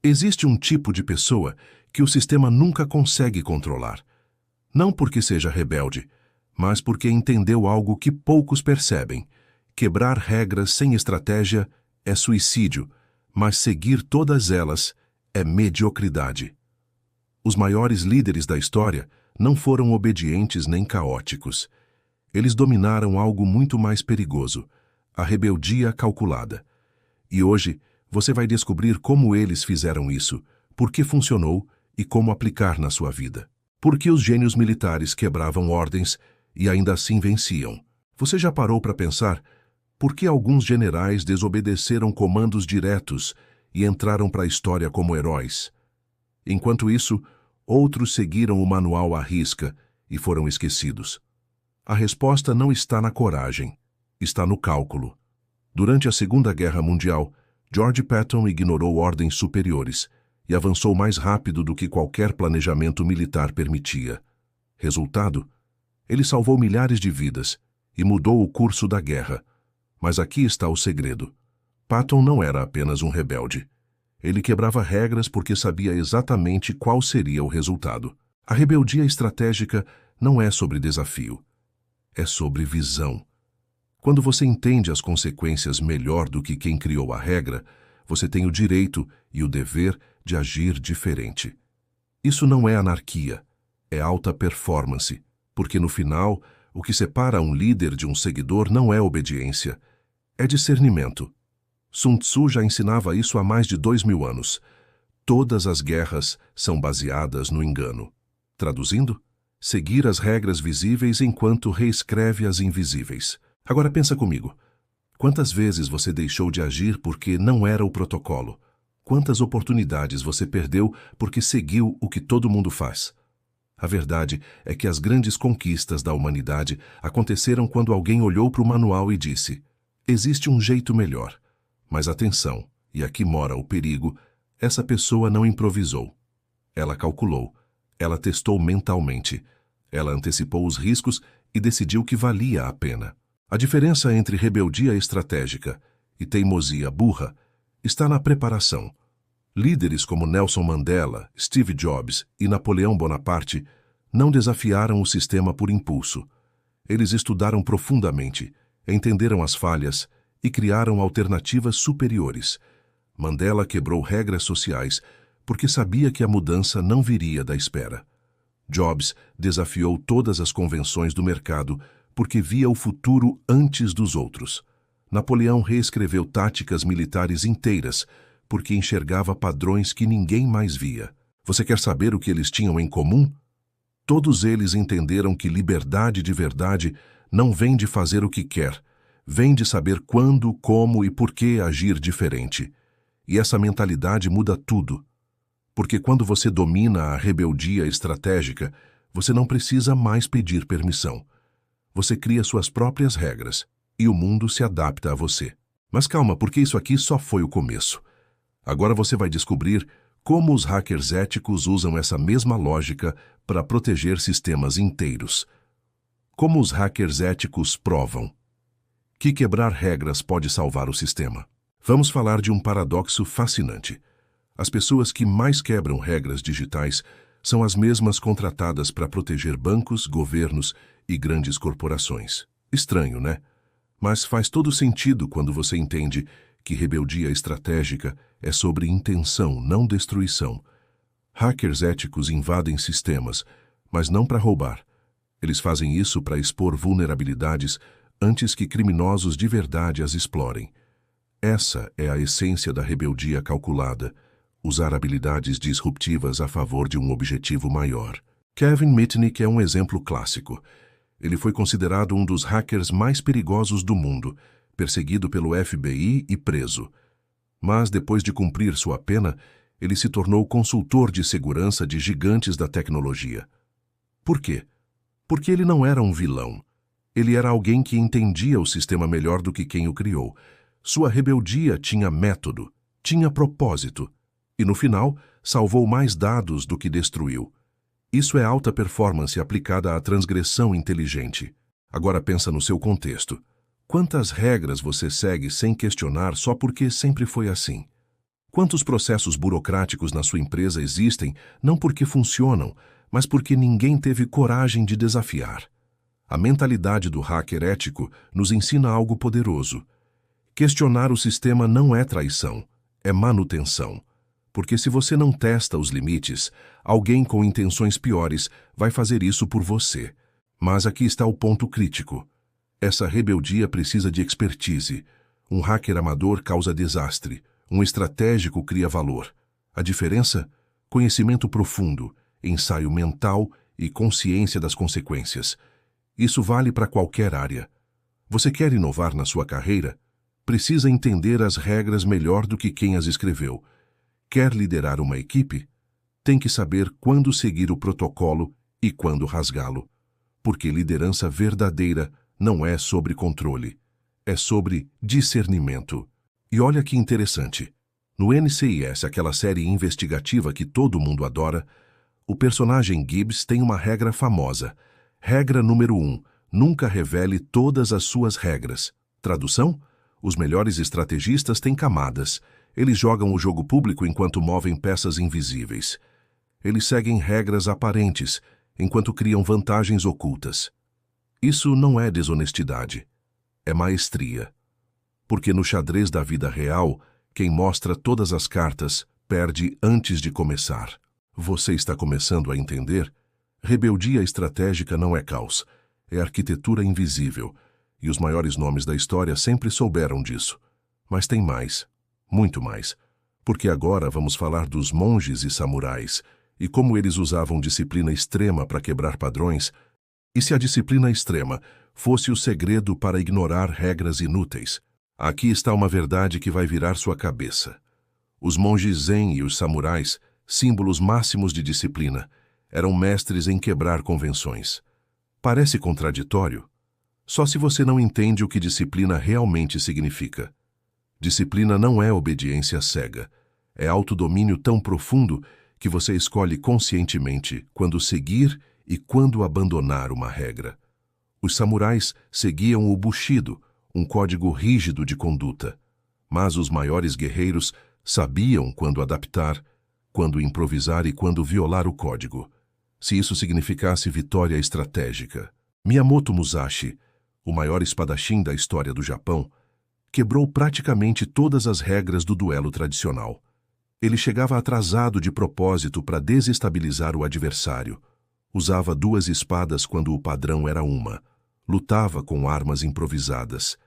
Existe um tipo de pessoa que o sistema nunca consegue controlar. Não porque seja rebelde, mas porque entendeu algo que poucos percebem. Quebrar regras sem estratégia é suicídio, mas seguir todas elas é mediocridade. Os maiores líderes da história não foram obedientes nem caóticos. Eles dominaram algo muito mais perigoso, a rebeldia calculada. E hoje, você vai descobrir como eles fizeram isso, por que funcionou e como aplicar na sua vida. Por que os gênios militares quebravam ordens e ainda assim venciam? Você já parou para pensar por que alguns generais desobedeceram comandos diretos e entraram para a história como heróis? Enquanto isso, outros seguiram o manual à risca e foram esquecidos. A resposta não está na coragem, está no cálculo. Durante a Segunda Guerra Mundial, George Patton ignorou ordens superiores e avançou mais rápido do que qualquer planejamento militar permitia. Resultado? Ele salvou milhares de vidas e mudou o curso da guerra. Mas aqui está o segredo. Patton não era apenas um rebelde. Ele quebrava regras porque sabia exatamente qual seria o resultado. A rebeldia estratégica não é sobre desafio, é sobre visão. Quando você entende as consequências melhor do que quem criou a regra, você tem o direito e o dever de agir diferente. Isso não é anarquia, é alta performance, porque no final, o que separa um líder de um seguidor não é obediência, é discernimento. Sun Tzu já ensinava isso há mais de 2000 anos. Todas as guerras são baseadas no engano. Traduzindo, seguir as regras visíveis enquanto reescreve as invisíveis. Agora pensa comigo. Quantas vezes você deixou de agir porque não era o protocolo? Quantas oportunidades você perdeu porque seguiu o que todo mundo faz? A verdade é que as grandes conquistas da humanidade aconteceram quando alguém olhou para o manual e disse: existe um jeito melhor. Mas atenção, e aqui mora o perigo, essa pessoa não improvisou. Ela calculou, ela testou mentalmente, ela antecipou os riscos e decidiu que valia a pena. A diferença entre rebeldia estratégica e teimosia burra está na preparação. Líderes como Nelson Mandela, Steve Jobs e Napoleão Bonaparte não desafiaram o sistema por impulso. Eles estudaram profundamente, entenderam as falhas e criaram alternativas superiores. Mandela quebrou regras sociais porque sabia que a mudança não viria da espera. Jobs desafiou todas as convenções do mercado porque via o futuro antes dos outros. Napoleão reescreveu táticas militares inteiras porque enxergava padrões que ninguém mais via. Você quer saber o que eles tinham em comum? Todos eles entenderam que liberdade de verdade não vem de fazer o que quer, vem de saber quando, como e por que agir diferente. E essa mentalidade muda tudo. Porque quando você domina a rebeldia estratégica, você não precisa mais pedir permissão. Você cria suas próprias regras e o mundo se adapta a você. Mas calma, porque isso aqui só foi o começo. Agora você vai descobrir como os hackers éticos usam essa mesma lógica para proteger sistemas inteiros. Como os hackers éticos provam que quebrar regras pode salvar o sistema. Vamos falar de um paradoxo fascinante. As pessoas que mais quebram regras digitais são as mesmas contratadas para proteger bancos, governos e grandes corporações. Estranho, né? Mas faz todo sentido quando você entende que rebeldia estratégica é sobre intenção, não destruição. Hackers éticos invadem sistemas, mas não para roubar. Eles fazem isso para expor vulnerabilidades antes que criminosos de verdade as explorem. Essa é a essência da rebeldia calculada, usar habilidades disruptivas a favor de um objetivo maior. Kevin Mitnick é um exemplo clássico. Ele foi considerado um dos hackers mais perigosos do mundo, perseguido pelo FBI e preso. Mas, depois de cumprir sua pena, ele se tornou consultor de segurança de gigantes da tecnologia. Por quê? Porque ele não era um vilão. Ele era alguém que entendia o sistema melhor do que quem o criou. Sua rebeldia tinha método, tinha propósito, e no final, salvou mais dados do que destruiu. Isso é alta performance aplicada à transgressão inteligente. Agora pensa no seu contexto. Quantas regras você segue sem questionar só porque sempre foi assim? Quantos processos burocráticos na sua empresa existem não porque funcionam, mas porque ninguém teve coragem de desafiar? A mentalidade do hacker ético nos ensina algo poderoso. Questionar o sistema não é traição, é manutenção. Porque se você não testa os limites, alguém com intenções piores vai fazer isso por você. Mas aqui está o ponto crítico. Essa rebeldia precisa de expertise. Um hacker amador causa desastre. Um estratégico cria valor. A diferença? Conhecimento profundo, ensaio mental e consciência das consequências. Isso vale para qualquer área. Você quer inovar na sua carreira? Precisa entender as regras melhor do que quem as escreveu. Quer liderar uma equipe? Tem que saber quando seguir o protocolo e quando rasgá-lo. Porque liderança verdadeira não é sobre controle, é sobre discernimento. E olha que interessante. No NCIS, aquela série investigativa que todo mundo adora, o personagem Gibbs tem uma regra famosa. Regra número 1. Nunca revele todas as suas regras. Tradução? Os melhores estrategistas têm camadas. Eles jogam o jogo público enquanto movem peças invisíveis. Eles seguem regras aparentes, enquanto criam vantagens ocultas. Isso não é desonestidade, é maestria. Porque no xadrez da vida real, quem mostra todas as cartas perde antes de começar. Você está começando a entender? Rebeldia estratégica não é caos, é arquitetura invisível, e os maiores nomes da história sempre souberam disso. Mas tem mais, muito mais, porque agora vamos falar dos monges e samurais, e como eles usavam disciplina extrema para quebrar padrões, e se a disciplina extrema fosse o segredo para ignorar regras inúteis. Aqui está uma verdade que vai virar sua cabeça. Os monges zen e os samurais, símbolos máximos de disciplina, eram mestres em quebrar convenções. Parece contraditório? Só se você não entende o que disciplina realmente significa. Disciplina não é obediência cega. É autodomínio tão profundo que você escolhe conscientemente quando seguir e quando abandonar uma regra. Os samurais seguiam o Bushido, um código rígido de conduta. Mas os maiores guerreiros sabiam quando adaptar, quando improvisar e quando violar o código. Se isso significasse vitória estratégica. Miyamoto Musashi, o maior espadachim da história do Japão, quebrou praticamente todas as regras do duelo tradicional. Ele chegava atrasado de propósito para desestabilizar o adversário. Usava 2 espadas quando o padrão era uma. Lutava com armas improvisadas.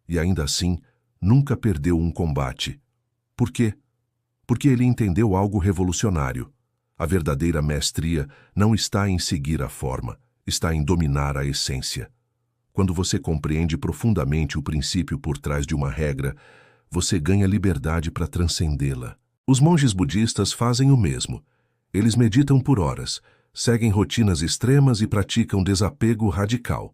E ainda assim, nunca perdeu um combate. Por quê? Porque ele entendeu algo revolucionário. A verdadeira mestria não está em seguir a forma, está em dominar a essência. Quando você compreende profundamente o princípio por trás de uma regra, você ganha liberdade para transcendê-la. Os monges budistas fazem o mesmo. Eles meditam por horas, seguem rotinas extremas e praticam desapego radical.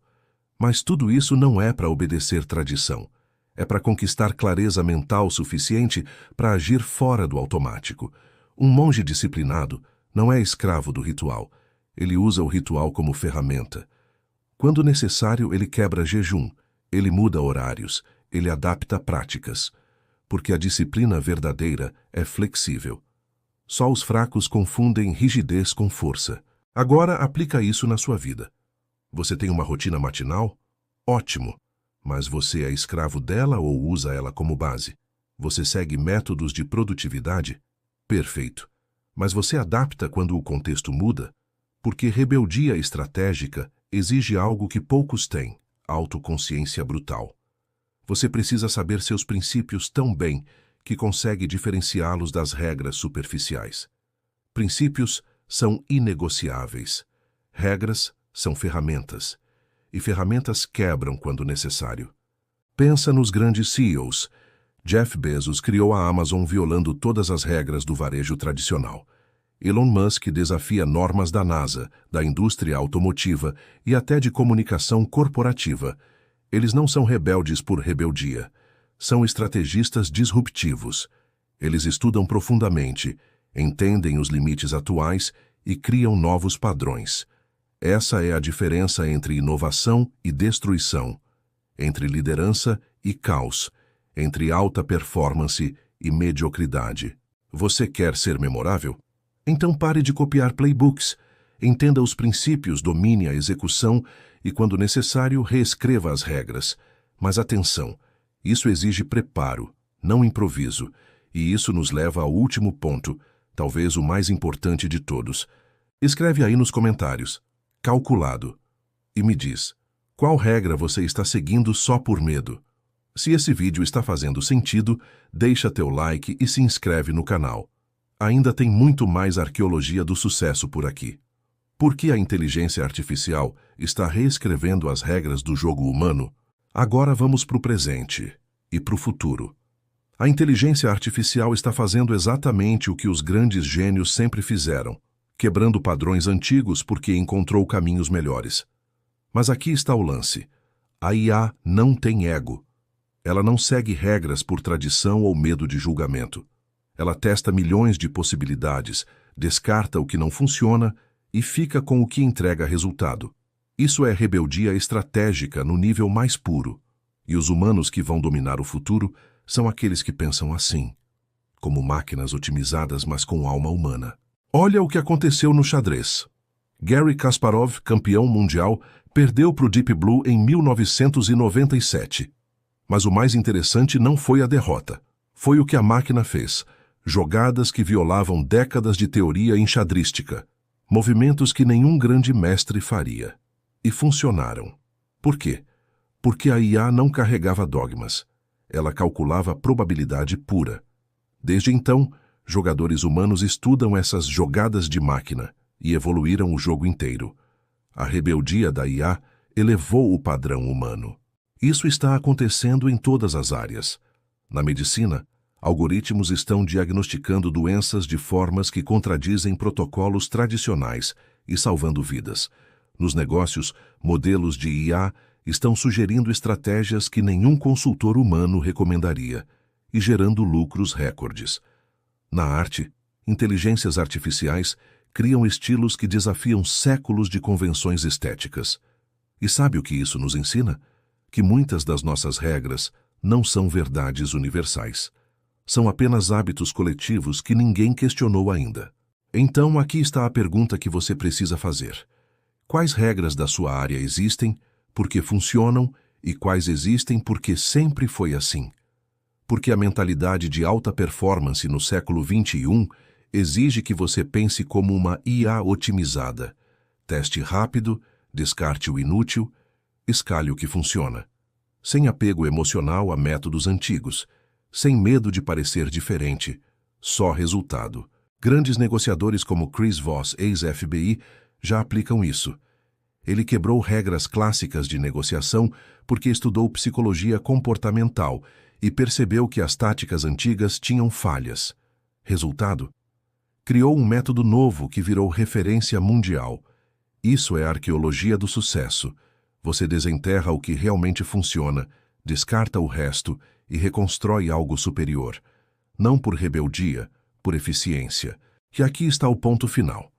Mas tudo isso não é para obedecer tradição. É para conquistar clareza mental suficiente para agir fora do automático. Um monge disciplinado não é escravo do ritual. Ele usa o ritual como ferramenta. Quando necessário, ele quebra jejum, ele muda horários, ele adapta práticas. Porque a disciplina verdadeira é flexível. Só os fracos confundem rigidez com força. Agora aplica isso na sua vida. Você tem uma rotina matinal? Ótimo! Mas você é escravo dela ou usa ela como base? Você segue métodos de produtividade? Perfeito. Mas você adapta quando o contexto muda? Porque rebeldia estratégica exige algo que poucos têm: autoconsciência brutal. Você precisa saber seus princípios tão bem que consegue diferenciá-los das regras superficiais. Princípios são inegociáveis. Regras são ferramentas. E ferramentas quebram quando necessário. Pensa nos grandes CEOs. Jeff Bezos criou a Amazon violando todas as regras do varejo tradicional. Elon Musk desafia normas da NASA, da indústria automotiva e até de comunicação corporativa. Eles não são rebeldes por rebeldia. São estrategistas disruptivos. Eles estudam profundamente, entendem os limites atuais e criam novos padrões. Essa é a diferença entre inovação e destruição, entre liderança e caos, entre alta performance e mediocridade. Você quer ser memorável? Então pare de copiar playbooks. Entenda os princípios, domine a execução e, quando necessário, reescreva as regras. Mas atenção, isso exige preparo, não improviso. E isso nos leva ao último ponto, talvez o mais importante de todos. Escreve aí nos comentários, calculado, e me diz, qual regra você está seguindo só por medo? Se esse vídeo está fazendo sentido, deixa teu like e se inscreve no canal. Ainda tem muito mais arqueologia do sucesso por aqui. Por que a inteligência artificial está reescrevendo as regras do jogo humano? Agora vamos para o presente e para o futuro. A inteligência artificial está fazendo exatamente o que os grandes gênios sempre fizeram, quebrando padrões antigos porque encontrou caminhos melhores. Mas aqui está o lance. A IA não tem ego. Ela não segue regras por tradição ou medo de julgamento. Ela testa milhões de possibilidades, descarta o que não funciona e fica com o que entrega resultado. Isso é rebeldia estratégica no nível mais puro. E os humanos que vão dominar o futuro são aqueles que pensam assim, como máquinas otimizadas, mas com alma humana. Olha o que aconteceu no xadrez. Garry Kasparov, campeão mundial, perdeu para o Deep Blue em 1997. Mas o mais interessante não foi a derrota. Foi o que a máquina fez. Jogadas que violavam décadas de teoria enxadrística. Movimentos que nenhum grande mestre faria. E funcionaram. Por quê? Porque a IA não carregava dogmas. Ela calculava probabilidade pura. Desde então, jogadores humanos estudam essas jogadas de máquina e evoluíram o jogo inteiro. A rebeldia da IA elevou o padrão humano. Isso está acontecendo em todas as áreas. Na medicina, algoritmos estão diagnosticando doenças de formas que contradizem protocolos tradicionais e salvando vidas. Nos negócios, modelos de IA estão sugerindo estratégias que nenhum consultor humano recomendaria e gerando lucros recordes. Na arte, inteligências artificiais criam estilos que desafiam séculos de convenções estéticas. E sabe o que isso nos ensina? Que muitas das nossas regras não são verdades universais. São apenas hábitos coletivos que ninguém questionou ainda. Então, aqui está a pergunta que você precisa fazer. Quais regras da sua área existem, porque funcionam, e quais existem porque sempre foi assim? Porque a mentalidade de alta performance no século XXI exige que você pense como uma IA otimizada. Teste rápido, descarte o inútil, escalhe o que funciona. Sem apego emocional a métodos antigos, sem medo de parecer diferente, só resultado. Grandes negociadores como Chris Voss, ex-FBI, já aplicam isso. Ele quebrou regras clássicas de negociação porque estudou psicologia comportamental e percebeu que as táticas antigas tinham falhas. Resultado? Criou um método novo que virou referência mundial. Isso é a arqueologia do sucesso. Você desenterra o que realmente funciona, descarta o resto e reconstrói algo superior. Não por rebeldia, por eficiência. E aqui está o ponto final.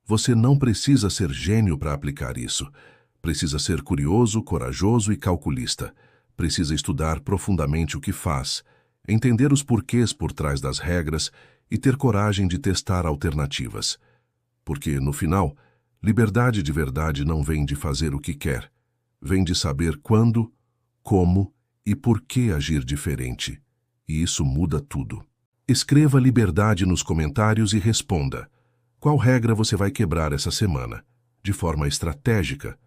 Você não precisa ser gênio para aplicar isso. Precisa ser curioso, corajoso e calculista. Precisa estudar profundamente o que faz, entender os porquês por trás das regras e ter coragem de testar alternativas. Porque, no final, liberdade de verdade não vem de fazer o que quer. Vem de saber quando, como e por que agir diferente. E isso muda tudo. Escreva liberdade nos comentários e responda. Qual regra você vai quebrar essa semana? De forma estratégica.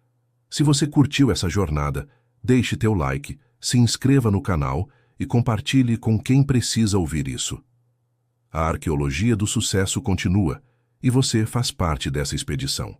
Se você curtiu essa jornada, deixe teu like, se inscreva no canal e compartilhe com quem precisa ouvir isso. A arqueologia do sucesso continua e você faz parte dessa expedição.